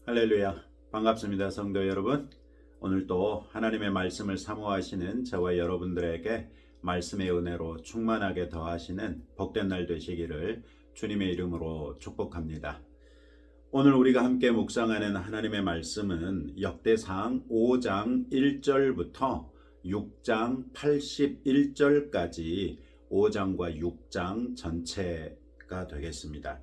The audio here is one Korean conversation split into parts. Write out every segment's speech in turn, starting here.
할렐루야. 반갑습니다, 성도 여러분. 오늘도 하나님의 말씀을 사모하시는 저와 여러분들에게 말씀의 은혜로 충만하게 더하시는 복된 날 되시기를 주님의 이름으로 축복합니다. 오늘 우리가 함께 묵상하는 하나님의 말씀은 역대상 5장 1절부터 6장 81절까지 5장과 6장 전체가 되겠습니다.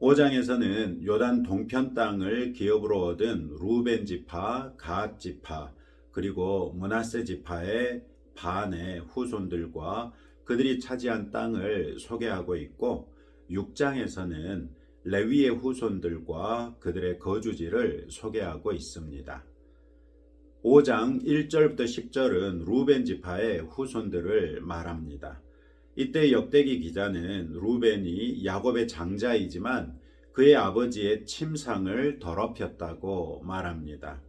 5장에서는 요단 동편 땅을 기업으로 얻은 루벤 지파, 갓 지파, 그리고 므낫세 지파의 반의 후손들과 그들이 차지한 땅을 소개하고 있고, 6장에서는 레위의 후손들과 그들의 거주지를 소개하고 있습니다. 5장 1절부터 10절은 루벤 지파의 후손들을 말합니다. 이때 역대기 기자는 루벤이 야곱의 장자이지만 그의 아버지의 침상을 더럽혔다고 말합니다.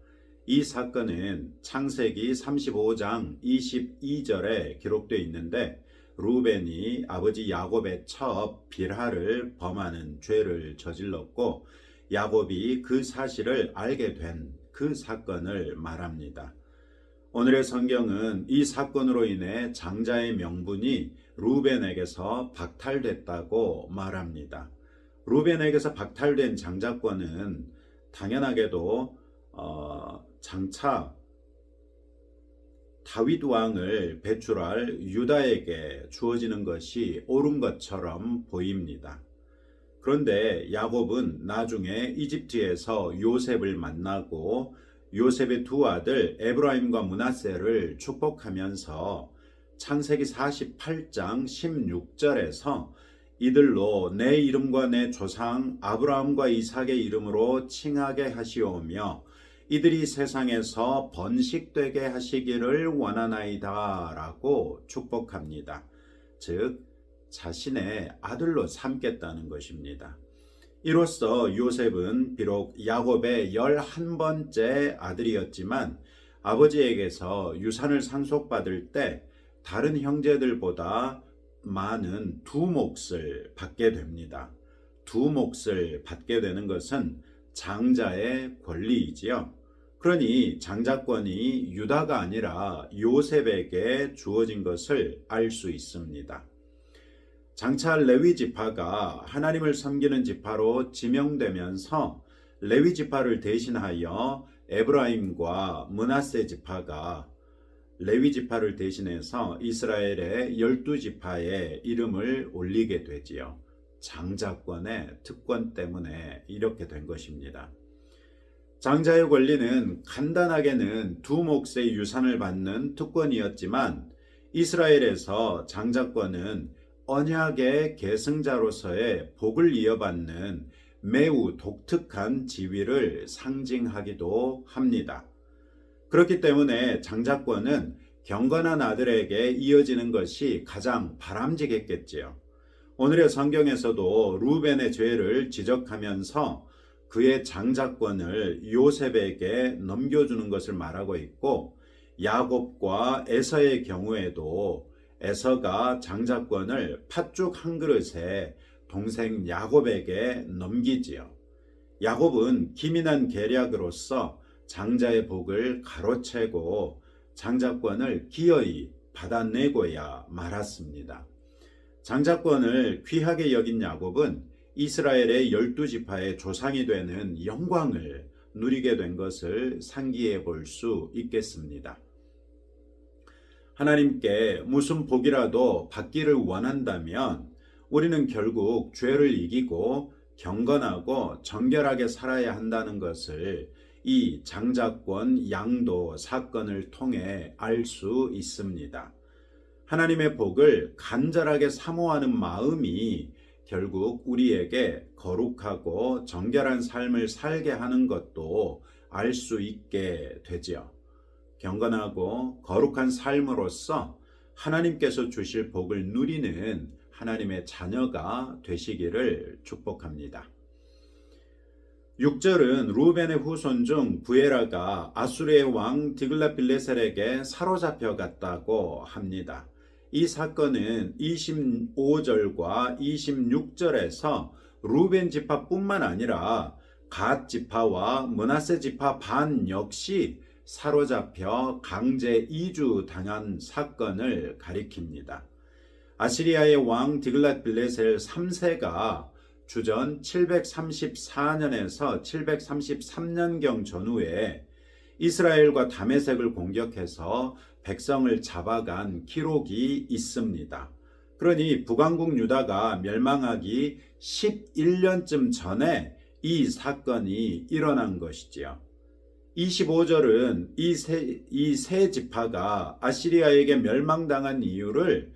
이 사건은 창세기 35장 22절에 기록되어 있는데, 루벤이 아버지 야곱의 첩 빌하를 범하는 죄를 저질렀고 야곱이 그 사실을 알게 된 그 사건을 말합니다. 오늘의 성경은 이 사건으로 인해 장자의 명분이 루벤에게서 박탈됐다고 말합니다. 루벤에게서 박탈된 장자권은 당연하게도 장차 다윗 왕을 배출할 유다에게 주어지는 것이 옳은 것처럼 보입니다. 그런데 야곱은 나중에 이집트에서 요셉을 만나고 요셉의 두 아들 에브라임과 므낫세를 축복하면서 창세기 48장 16절에서 이들로 내 이름과 내 조상 아브라함과 이삭의 이름으로 칭하게 하시오며 이들이 세상에서 번식되게 하시기를 원하나이다 라고 축복합니다. 즉 자신의 아들로 삼겠다는 것입니다. 이로써 요셉은 비록 야곱의 11번째 아들이었지만 아버지에게서 유산을 상속받을 때 다른 형제들보다 많은 두 몫을 받게 됩니다. 두 몫을 받게 되는 것은 장자의 권리이지요. 그러니 장자권이 유다가 아니라 요셉에게 주어진 것을 알 수 있습니다. 장차 레위 지파가 하나님을 섬기는 지파로 지명되면서 레위 지파를 대신하여 에브라임과 므낫세 지파가 레위 지파를 대신해서 이스라엘의 12지파의 이름을 올리게 되지요. 장자권의 특권 때문에 이렇게 된 것입니다. 장자의 권리는 간단하게는 두 몫의 유산을 받는 특권이었지만 이스라엘에서 장자권은 언약의 계승자로서의 복을 이어받는 매우 독특한 지위를 상징하기도 합니다. 그렇기 때문에 장자권은 경건한 아들에게 이어지는 것이 가장 바람직했겠지요. 오늘의 성경에서도 루벤의 죄를 지적하면서 그의 장자권을 요셉에게 넘겨주는 것을 말하고 있고, 야곱과 에서의 경우에도 에서가 장자권을 팥죽 한 그릇에 동생 야곱에게 넘기지요. 야곱은 기민한 계략으로서 장자의 복을 가로채고 장자권을 기어이 받아내고야 말았습니다. 장자권을 귀하게 여긴 야곱은 이스라엘의 12지파의 조상이 되는 영광을 누리게 된 것을 상기해 볼 수 있겠습니다. 하나님께 무슨 복이라도 받기를 원한다면 우리는 결국 죄를 이기고 경건하고 정결하게 살아야 한다는 것을 이 장자권 양도 사건을 통해 알 수 있습니다. 하나님의 복을 간절하게 사모하는 마음이 결국 우리에게 거룩하고 정결한 삶을 살게 하는 것도 알 수 있게 되지요. 경건하고 거룩한 삶으로써 하나님께서 주실 복을 누리는 하나님의 자녀가 되시기를 축복합니다. 6절은 루벤의 후손 중 부에라가 아수르의 왕 디글랏빌레셀에게 사로잡혀 갔다고 합니다. 이 사건은 25절과 26절에서 루벤 지파뿐만 아니라 갓 지파와 므낫세 지파 반 역시 사로잡혀 강제 이주 당한 사건을 가리킵니다. 아시리아의 왕 디글랏빌레셀 3세가 주전 734년에서 733년경 전후에 이스라엘과 다메섹을 공격해서 백성을 잡아간 기록이 있습니다. 그러니 북왕국 유다가 멸망하기 11년쯤 전에 이 사건이 일어난 것이지요. 25절은 이 세 지파가 아시리아에게 멸망당한 이유를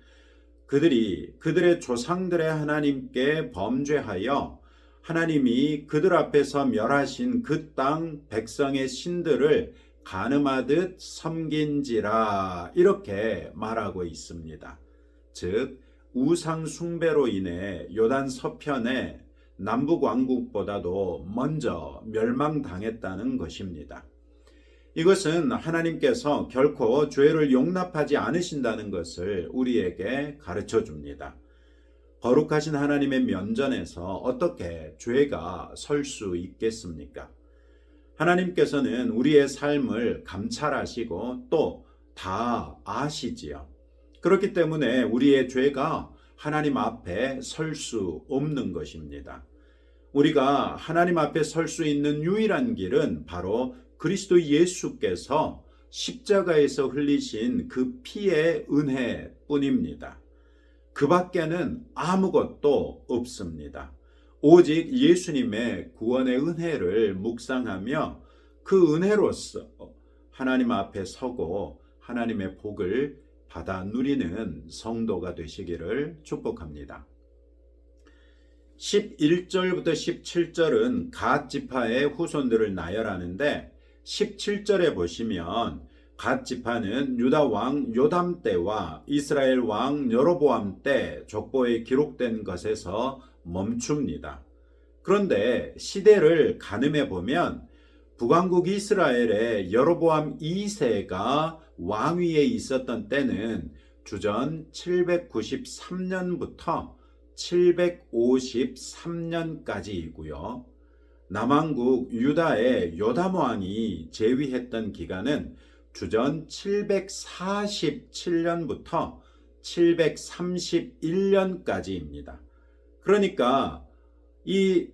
그들의 조상들의 하나님께 범죄하여 하나님이 그들 앞에서 멸하신 그 땅 백성의 신들을 간음하듯 섬긴지라 이렇게 말하고 있습니다. 즉 우상 숭배로 인해 요단 서편의 남북 왕국보다도 먼저 멸망당했다는 것입니다. 이것은 하나님께서 결코 죄를 용납하지 않으신다는 것을 우리에게 가르쳐 줍니다. 거룩하신 하나님의 면전에서 어떻게 죄가 설 수 있겠습니까? 하나님께서는 우리의 삶을 감찰하시고 또 다 아시지요. 그렇기 때문에 우리의 죄가 하나님 앞에 설 수 없는 것입니다. 우리가 하나님 앞에 설 수 있는 유일한 길은 바로 그리스도 예수께서 십자가에서 흘리신 그 피의 은혜뿐입니다. 그 밖에는 아무것도 없습니다. 오직 예수님의 구원의 은혜를 묵상하며 그 은혜로서 하나님 앞에 서고 하나님의 복을 받아 누리는 성도가 되시기를 축복합니다. 11절부터 17절은 갓 지파의 후손들을 나열하는데 17절에 보시면 갓 지파는 유다 왕 요담 때와 이스라엘 왕 여로보암 때 족보에 기록된 것에서 멈춥니다. 그런데 시대를 가늠해 보면 북왕국 이스라엘의 여로보암 2세가 왕위에 있었던 때는 주전 793년부터 753년까지이고요. 남왕국 유다의 요담 왕이 재위했던 기간은 주전 747년부터 731년까지입니다. 그러니까 이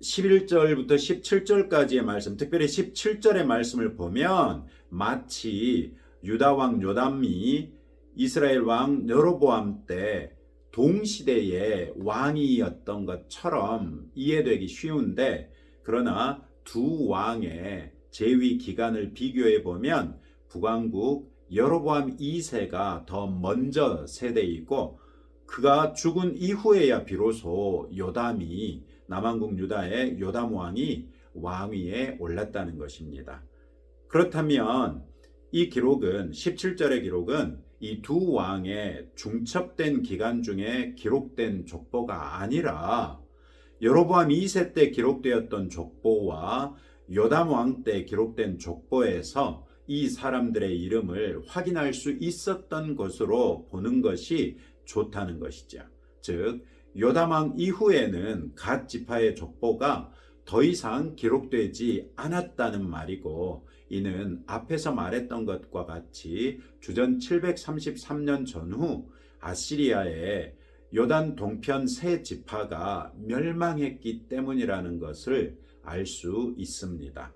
11절부터 17절까지의 말씀, 특별히 17절의 말씀을 보면 마치 유다 왕 요담이 이스라엘 왕 여로보암 때 동시대의 왕이었던 것처럼 이해되기 쉬운데, 그러나 두 왕의 재위 기간을 비교해 보면 북왕국 여로보암 2세가 더 먼저 세대이고 그가 죽은 이후에야 비로소 요담이 남왕국 유다의 요담 왕이 왕위에 올랐다는 것입니다. 그렇다면 이 기록은 17절의 기록은 이 두 왕의 중첩된 기간 중에 기록된 족보가 아니라 여로보암 2세 때 기록되었던 족보와 요담 왕 때 기록된 족보에서 이 사람들의 이름을 확인할 수 있었던 것으로 보는 것이 좋다는 것이죠. 즉 요담 왕 이후에는 갓 지파의 족보가 더 이상 기록되지 않았다는 말이고, 이는 앞에서 말했던 것과 같이 주전 733년 전후 아시리아의 요단 동편 세 지파가 멸망했기 때문이라는 것을 알 수 있습니다.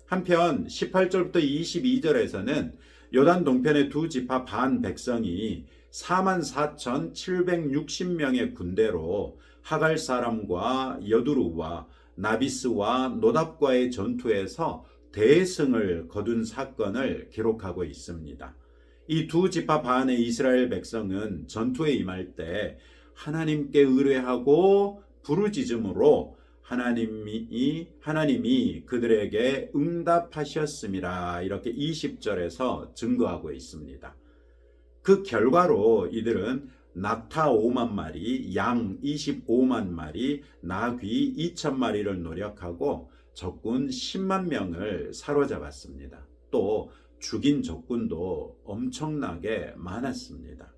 한편 18절부터 22절에서는 요단 동편의 두 지파 반 백성이 44,760명의 군대로 하갈 사람과 여두루와 나비스와 노답과의 전투에서 대승을 거둔 사건을 기록하고 있습니다. 이 두 지파 반의 이스라엘 백성은 전투에 임할 때 하나님께 의뢰하고 부르짖음으로 하나님이 그들에게 응답하셨음이라, 이렇게 20절에서 증거하고 있습니다. 그 결과로 이들은 낙타 5만 마리, 양 25만 마리, 나귀 2천 마리를 노력하고 적군 10만 명을 사로잡았습니다. 또 죽인 적군도 엄청나게 많았습니다.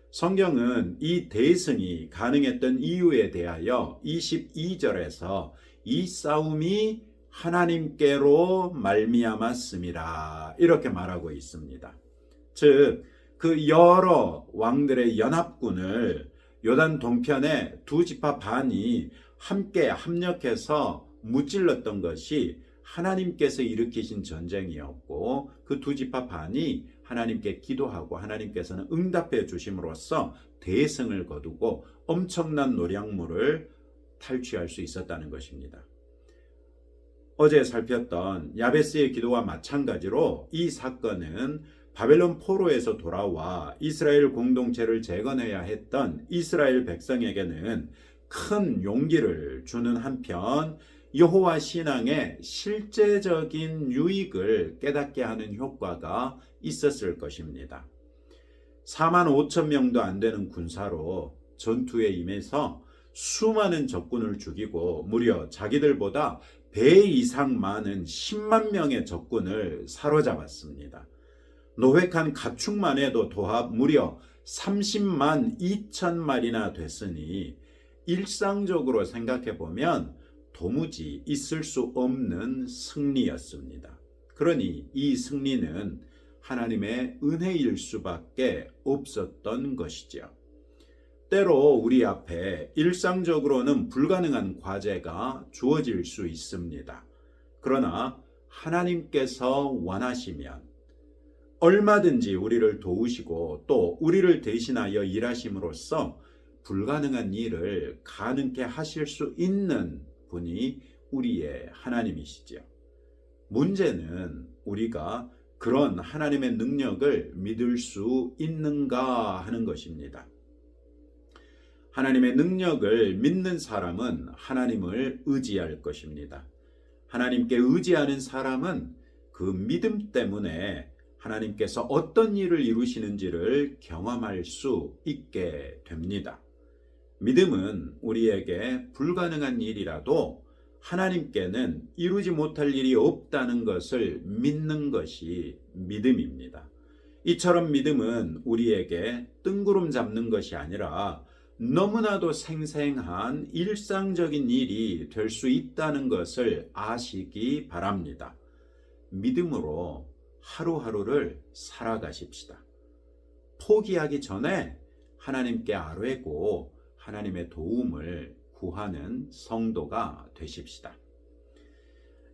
성경은 이 대승이 가능했던 이유에 대하여 22절에서 이 싸움이 하나님께로 말미암았음이라 이렇게 말하고 있습니다. 즉 그 여러 왕들의 연합군을 요단 동편의 두 지파 반이 함께 합력해서 무찔렀던 것이 하나님께서 일으키신 전쟁이었고 그 두 지파 반이 하나님께 기도하고 하나님께서는 응답해 주심으로써 대승을 거두고 엄청난 노량물을 탈취할 수 있었다는 것입니다. 어제 살폈던 야베스의 기도와 마찬가지로 이 사건은 바벨론 포로에서 돌아와 이스라엘 공동체를 재건해야 했던 이스라엘 백성에게는 큰 용기를 주는 한편 여호와 신앙의 실제적인 유익을 깨닫게 하는 효과가 있었을 것입니다. 4만 5천 명도 안 되는 군사로 전투에 임해서 수많은 적군을 죽이고 무려 자기들보다 배 이상 많은 10만 명의 적군을 사로잡았습니다. 노획한 가축만 해도 도합 무려 30만 2천 마리나 됐으니 일상적으로 생각해 보면 도무지 있을 수 없는 승리였습니다. 그러니 이 승리는 하나님의 은혜일 수밖에 없었던 것이죠. 때로 우리 앞에 일상적으로는 불가능한 과제가 주어질 수 있습니다. 그러나 하나님께서 원하시면 얼마든지 우리를 도우시고 또 우리를 대신하여 일하심으로써 불가능한 일을 가능케 하실 수 있는 분이 우리의 하나님이시죠. 문제는 우리가 그런 하나님의 능력을 믿을 수 있는가 하는 것입니다. 하나님의 능력을 믿는 사람은 하나님을 의지할 것입니다. 하나님께 의지하는 사람은 그 믿음 때문에 하나님께서 어떤 일을 이루시는지를 경험할 수 있게 됩니다. 믿음은 우리에게 불가능한 일이라도 하나님께는 이루지 못할 일이 없다는 것을 믿는 것이 믿음입니다. 이처럼 믿음은 우리에게 뜬구름 잡는 것이 아니라 너무나도 생생한 일상적인 일이 될 수 있다는 것을 아시기 바랍니다. 믿음으로 하루하루를 살아가십시다. 포기하기 전에 하나님께 아뢰고 하나님의 도움을 구하는 성도가 되십시다.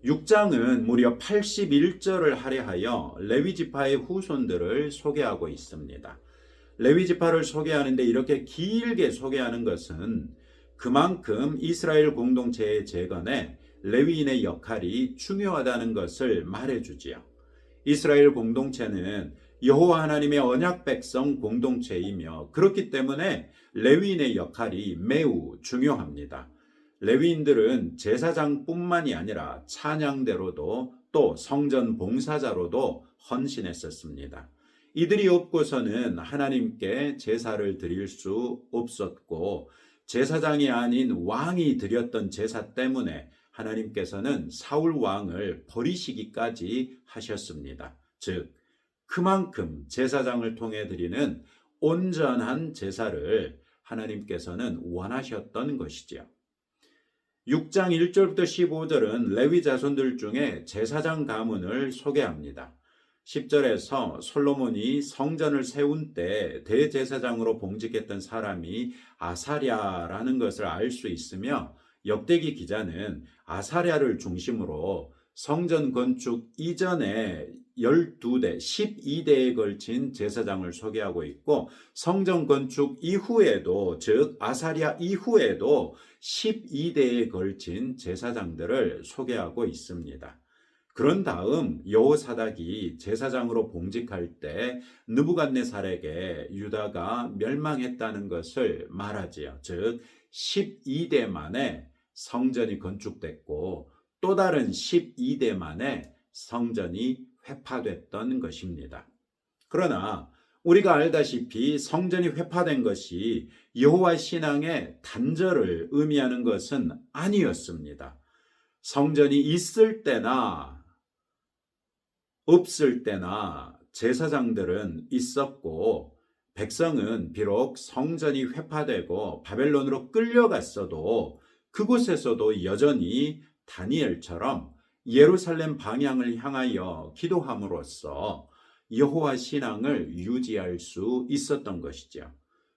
6장은 무려 81절을 할애하여 레위지파의 후손들을 소개하고 있습니다. 레위지파를 소개하는데 이렇게 길게 소개하는 것은 그만큼 이스라엘 공동체의 재건에 레위인의 역할이 중요하다는 것을 말해주지요. 이스라엘 공동체는 여호와 하나님의 언약 백성 공동체이며 그렇기 때문에 레위인의 역할이 매우 중요합니다. 레위인들은 제사장뿐만이 아니라 찬양대로도 또 성전 봉사자로도 헌신했었습니다. 이들이 없고서는 하나님께 제사를 드릴 수 없었고 제사장이 아닌 왕이 드렸던 제사 때문에 하나님께서는 사울 왕을 버리시기까지 하셨습니다. 즉 그만큼 제사장을 통해 드리는 온전한 제사를 하나님께서는 원하셨던 것이지요. 6장 1절부터 15절은 레위 자손들 중에 제사장 가문을 소개합니다. 10절에서 솔로몬이 성전을 세운 때 대제사장으로 봉직했던 사람이 아사랴라는 것을 알 수 있으며 역대기 기자는 아사랴를 중심으로 성전 건축 이전에 12대, 12대에 걸친 제사장을 소개하고 있고 성전 건축 이후에도 즉 아사랴 이후에도 12대에 걸친 제사장들을 소개하고 있습니다. 그런 다음 여호사닥이 제사장으로 봉직할 때 느부갓네살에게 유다가 멸망했다는 것을 말하지요. 즉 12대 만에 성전이 건축됐고 또 다른 12대 만에 성전이 회파됐던 것입니다. 그러나 우리가 알다시피 성전이 회파된 것이 여호와 신앙의 단절을 의미하는 것은 아니었습니다. 성전이 있을 때나 없을 때나 제사장들은 있었고 백성은 비록 성전이 회파되고 바벨론으로 끌려갔어도 그곳에서도 여전히 다니엘처럼 예루살렘 방향을 향하여 기도함으로써 여호와 신앙을 유지할 수 있었던 것이죠.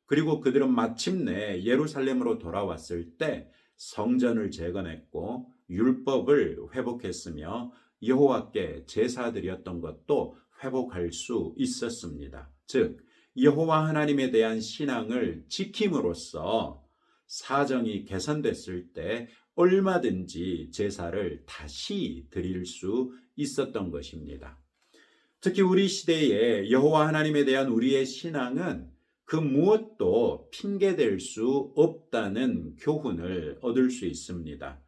그리고 그들은 마침내 예루살렘으로 돌아왔을 때 성전을 재건했고 율법을 회복했으며 여호와께 제사드렸던 것도 회복할 수 있었습니다. 즉 여호와 하나님에 대한 신앙을 지킴으로써 사정이 개선됐을 때 얼마든지 제사를 다시 드릴 수 있었던 것입니다. 특히 우리 시대에 여호와 하나님에 대한 우리의 신앙은 그 무엇도 핑계댈 수 없다는 교훈을 얻을 수 있습니다.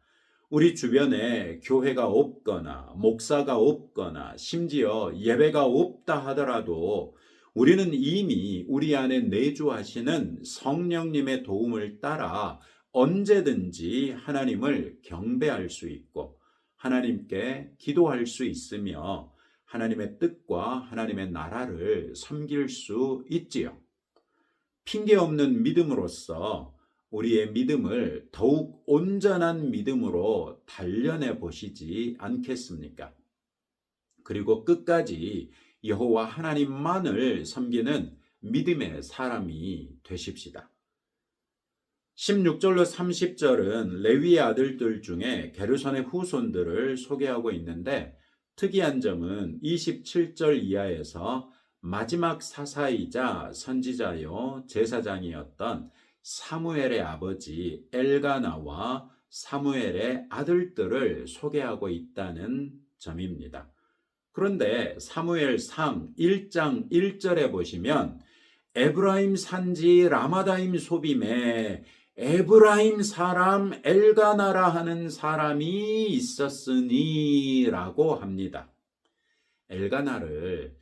우리 주변에 교회가 없거나 목사가 없거나 심지어 예배가 없다 하더라도 우리는 이미 우리 안에 내주하시는 성령님의 도움을 따라 언제든지 하나님을 경배할 수 있고 하나님께 기도할 수 있으며 하나님의 뜻과 하나님의 나라를 섬길 수 있지요. 핑계 없는 믿음으로써 우리의 믿음을 더욱 온전한 믿음으로 단련해 보시지 않겠습니까? 그리고 끝까지 여호와 하나님만을 섬기는 믿음의 사람이 되십시다. 16절로 30절은 레위의 아들들 중에 게르손의 후손들을 소개하고 있는데 특이한 점은 27절 이하에서 마지막 사사이자 선지자요 제사장이었던 사무엘의 아버지 엘가나와 사무엘의 아들들을 소개하고 있다는 점입니다. 그런데 사무엘상 1장 1절에 보시면 에브라임 산지 라마다임 소빔에 에브라임 사람 엘가나라 하는 사람이 있었으니 라고 합니다. 엘가나를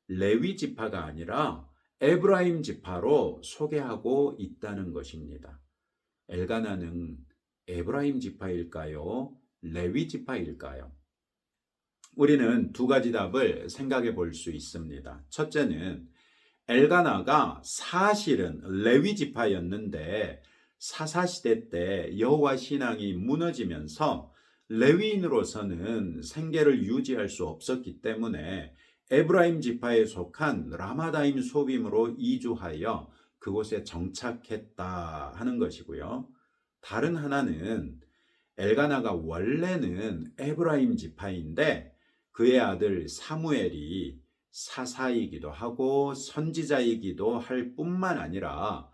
레위 지파가 아니라 에브라임 지파로 소개하고 있다는 것입니다. 엘가나는 에브라임 지파일까요? 레위 지파일까요? 우리는 두 가지 답을 생각해 볼 수 있습니다. 첫째는 엘가나가 사실은 레위 지파였는데 사사시대 때 여호와 신앙이 무너지면서 레위인으로서는 생계를 유지할 수 없었기 때문에 에브라임 지파에 속한 라마다임 소빔으로 이주하여 그곳에 정착했다 하는 것이고요. 다른 하나는 엘가나가 원래는 에브라임 지파인데 그의 아들 사무엘이 사사이기도 하고 선지자이기도 할 뿐만 아니라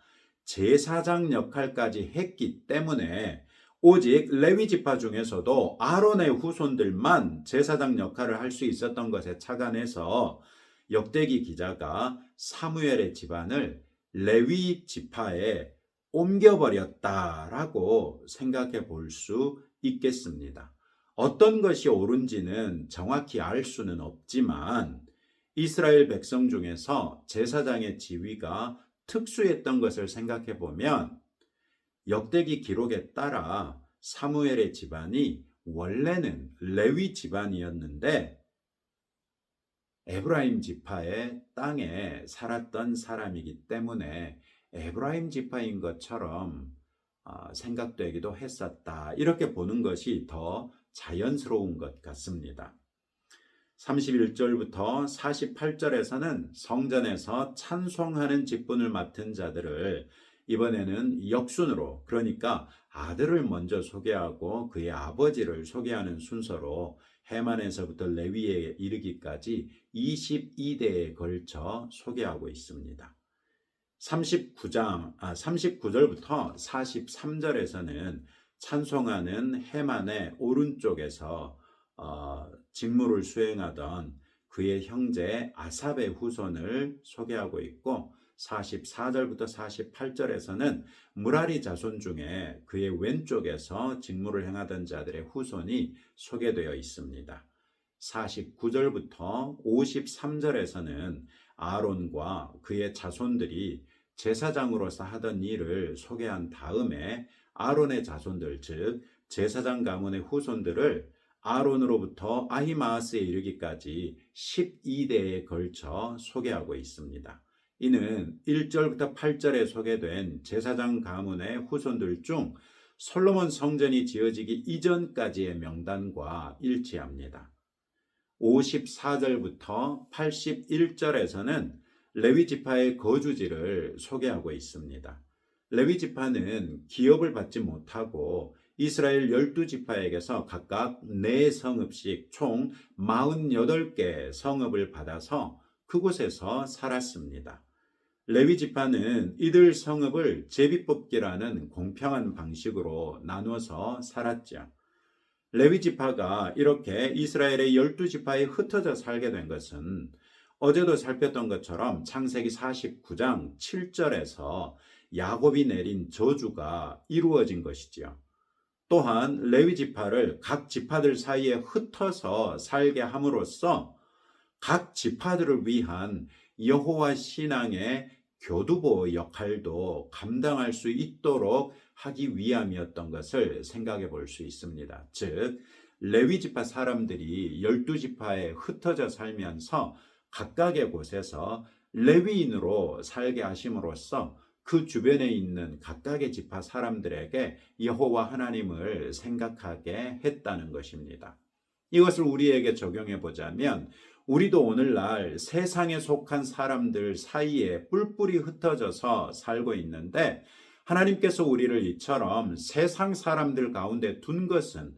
제사장 역할까지 했기 때문에 오직 레위 지파 중에서도 아론의 후손들만 제사장 역할을 할 수 있었던 것에 착안해서 역대기 기자가 사무엘의 집안을 레위 지파에 옮겨버렸다라고 생각해 볼 수 있겠습니다. 어떤 것이 옳은지는 정확히 알 수는 없지만 이스라엘 백성 중에서 제사장의 지위가 특수했던 것을 생각해 보면 역대기 기록에 따라 사무엘의 집안이 원래는 레위 집안이었는데 에브라임 지파의 땅에 살았던 사람이기 때문에 에브라임 지파인 것처럼 생각되기도 했었다. 이렇게 보는 것이 더 자연스러운 것 같습니다. 31절부터 48절에서는 성전에서 찬송하는 직분을 맡은 자들을 이번에는 역순으로, 그러니까 아들을 먼저 소개하고 그의 아버지를 소개하는 순서로 해만에서부터 레위에 이르기까지 22대에 걸쳐 소개하고 있습니다. 39절부터 43절에서는 찬송하는 해만의 오른쪽에서 직무를 수행하던 그의 형제 아삽의 후손을 소개하고 있고 44절부터 48절에서는 무라리 자손 중에 그의 왼쪽에서 직무를 행하던 자들의 후손이 소개되어 있습니다. 49절부터 53절에서는 아론과 그의 자손들이 제사장으로서 하던 일을 소개한 다음에 아론의 자손들, 즉 제사장 가문의 후손들을 아론으로부터 아히마아스에 이르기까지 12대에 걸쳐 소개하고 있습니다. 이는 1절부터 8절에 소개된 제사장 가문의 후손들 중 솔로몬 성전이 지어지기 이전까지의 명단과 일치합니다. 54절부터 81절에서는 레위 지파의 거주지를 소개하고 있습니다. 레위 지파는 기업을 받지 못하고 이스라엘 12지파에게서 각각 4성읍씩 총 48개 성읍을 받아서 그곳에서 살았습니다. 레위 지파는 이들 성읍을 제비뽑기라는 공평한 방식으로 나누어서 살았죠. 레위 지파가 이렇게 이스라엘의 12지파에 흩어져 살게 된 것은 어제도 살폈던 것처럼 창세기 49장 7절에서 야곱이 내린 저주가 이루어진 것이지요. 또한 레위 지파를 각 지파들 사이에 흩어서 살게 함으로써 각 지파들을 위한 여호와 신앙의 교두보 역할도 감당할 수 있도록 하기 위함이었던 것을 생각해 볼 수 있습니다. 즉 레위 지파 사람들이 12지파에 흩어져 살면서 각각의 곳에서 레위인으로 살게 하심으로써 그 주변에 있는 각각의 지파 사람들에게 여호와 하나님을 생각하게 했다는 것입니다. 이것을 우리에게 적용해 보자면 우리도 오늘날 세상에 속한 사람들 사이에 뿔뿔이 흩어져서 살고 있는데 하나님께서 우리를 이처럼 세상 사람들 가운데 둔 것은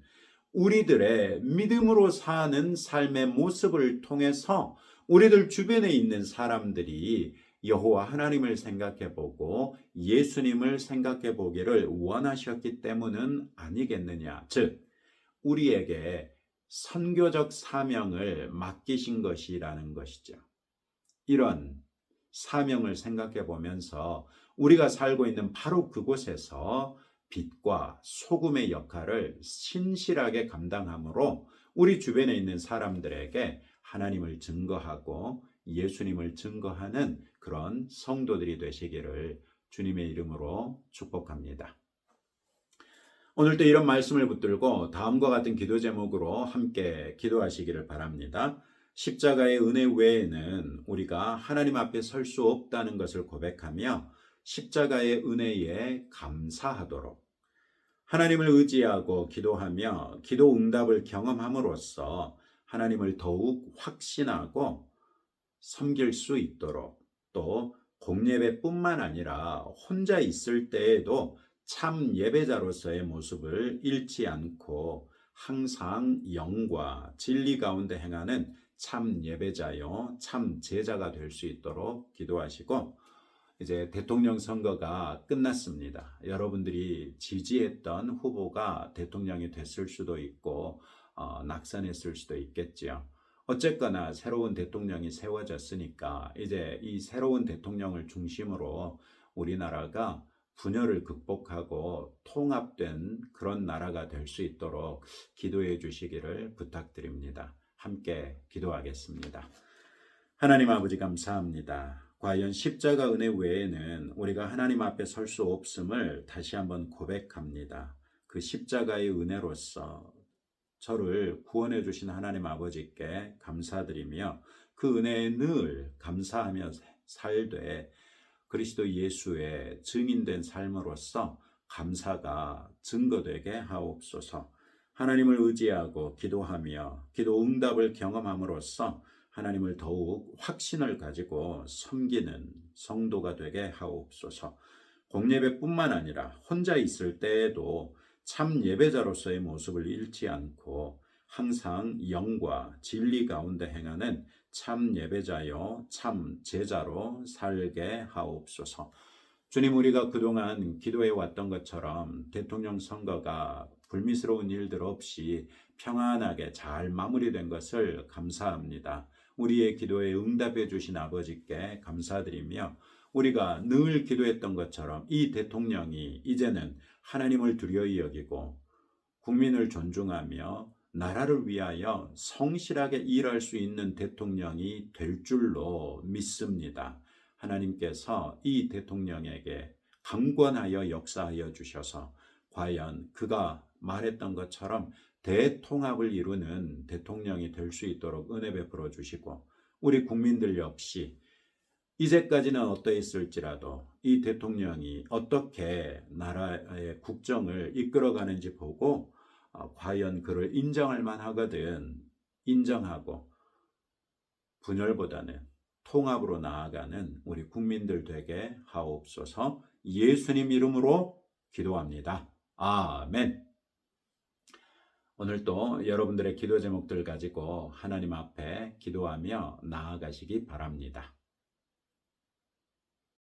우리들의 믿음으로 사는 삶의 모습을 통해서 우리들 주변에 있는 사람들이 여호와 하나님을 생각해 보고 예수님을 생각해 보기를 원하셨기 때문은 아니겠느냐. 즉 우리에게 선교적 사명을 맡기신 것이라는 것이죠. 이런 사명을 생각해 보면서 우리가 살고 있는 바로 그곳에서 빛과 소금의 역할을 신실하게 감당함으로 우리 주변에 있는 사람들에게 하나님을 증거하고 예수님을 증거하는 그런 성도들이 되시기를 주님의 이름으로 축복합니다. 오늘도 이런 말씀을 붙들고 다음과 같은 기도 제목으로 함께 기도하시기를 바랍니다. 십자가의 은혜 외에는 우리가 하나님 앞에 설 수 없다는 것을 고백하며 십자가의 은혜에 감사하도록 하나님을 의지하고 기도하며 기도 응답을 경험함으로써 하나님을 더욱 확신하고 섬길 수 있도록 또 공예배뿐만 아니라 혼자 있을 때에도 참 예배자로서의 모습을 잃지 않고 항상 영과 진리 가운데 행하는 참 예배자요 참 제자가 될 수 있도록 기도하시고 이제 대통령 선거가 끝났습니다. 여러분들이 지지했던 후보가 대통령이 됐을 수도 있고 낙선했을 수도 있겠지요. 어쨌거나 새로운 대통령이 세워졌으니까 이제 이 새로운 대통령을 중심으로 우리나라가 분열을 극복하고 통합된 그런 나라가 될 수 있도록 기도해 주시기를 부탁드립니다. 함께 기도하겠습니다. 하나님 아버지 감사합니다. 과연 십자가 은혜 외에는 우리가 하나님 앞에 설 수 없음을 다시 한번 고백합니다. 그 십자가의 은혜로서 저를 구원해 주신 하나님 아버지께 감사드리며 그 은혜에 늘 감사하며 살되 그리스도 예수의 증인된 삶으로서 감사가 증거되게 하옵소서. 하나님을 의지하고 기도하며 기도 응답을 경험함으로써 하나님을 더욱 확신을 가지고 섬기는 성도가 되게 하옵소서. 공예배뿐만 아니라 혼자 있을 때에도 참 예배자로서의 모습을 잃지 않고 항상 영과 진리 가운데 행하는 참 예배자요 참 제자로 살게 하옵소서. 주님, 우리가 그동안 기도해 왔던 것처럼 대통령 선거가 불미스러운 일들 없이 평안하게 잘 마무리된 것을 감사합니다. 우리의 기도에 응답해 주신 아버지께 감사드리며 우리가 늘 기도했던 것처럼 이 대통령이 이제는 하나님을 두려이 여기고 국민을 존중하며 나라를 위하여 성실하게 일할 수 있는 대통령이 될 줄로 믿습니다. 하나님께서 이 대통령에게 강권하여 역사하여 주셔서 과연 그가 말했던 것처럼 대통합을 이루는 대통령이 될 수 있도록 은혜 베풀어 주시고 우리 국민들 역시 이제까지는 어떠했을지라도 이 대통령이 어떻게 나라의 국정을 이끌어가는지 보고 과연 그를 인정할 만하거든 인정하고 분열보다는 통합으로 나아가는 우리 국민들 되게 하옵소서. 예수님 이름으로 기도합니다. 아멘. 오늘도 여러분들의 기도 제목들 가지고 하나님 앞에 기도하며 나아가시기 바랍니다.